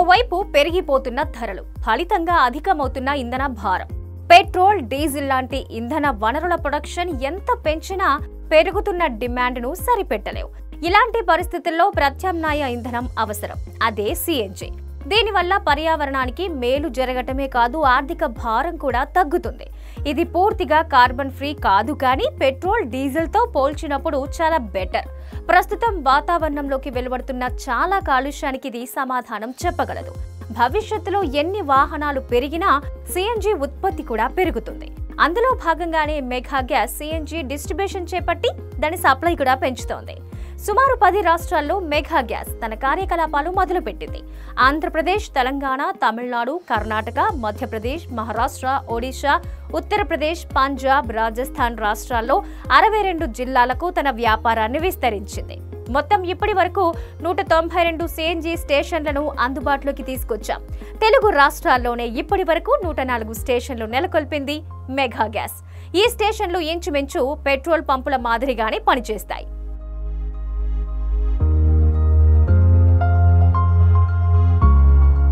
ఓవైపు పెరిగిపోతున్న ధరలు, ఫలితంగా అధికమవుతున్న ఇంధన భారం. పెట్రోల్, డీజిల్ లాంటి ఇంధన వనరుల ప్రొడక్షన్ ఎంత పెంచినా పెరుగుతున్న డిమాండ్ను సరిపెట్టలేవు. ఇలాంటి పరిస్థితుల్లో ప్రత్యామ్నాయ ఇంధనం అవసరం. అదే సిఎన్జి. దీనివల్ల పర్యావరణానికి మేలు జరగటమే కాదు, ఆర్థిక భారం కూడా తగ్గుతుంది. ఇది పూర్తిగా కార్బన్ ఫ్రీ కాదు, కానీ పెట్రోల్, డీజిల్తో పోల్చినప్పుడు చాలా బెటర్. ప్రస్తుతం వాతావరణంలోకి వెలువడుతున్న చాలా కాలుష్యానికి ఇది సమాధానం చెప్పగలదు. భవిష్యత్తులో ఎన్ని వాహనాలు పెరిగినా సిఎన్జి ఉత్పత్తి కూడా పెరుగుతుంది. అందులో భాగంగానే మెగా గ్యాస్ సిఎన్జి డిస్ట్రిబ్యూషన్ చేపట్టి దాని సప్లై కూడా పెంచుతోంది. సుమారు 10 రాష్ట్రాల్లో మెగా గ్యాస్ తన కార్యకలాపాలు మొదలుపెట్టింది. ఆంధ్రప్రదేశ్, తెలంగాణ, తమిళనాడు, కర్ణాటక, మధ్యప్రదేశ్, మహారాష్ట్ర, ఒడిశా, ఉత్తరప్రదేశ్, పంజాబ్, రాజస్థాన్ రాష్ట్రాల్లో 62 జిల్లాలకు తన వ్యాపారాన్ని విస్తరించింది. మొత్తం ఇప్పటి వరకు 192 సిఎన్జి స్టేషన్లను అందుబాటులోకి తీసుకొచ్చాం. తెలుగు రాష్ట్రాల్లోనే ఇప్పటి వరకు 104 స్టేషన్లు నెలకొల్పింది మెగా గ్యాస్. ఈ స్టేషన్లు ఇంచుమించు పెట్రోల్ పంపుల మాదిరిగానే పనిచేస్తాయి.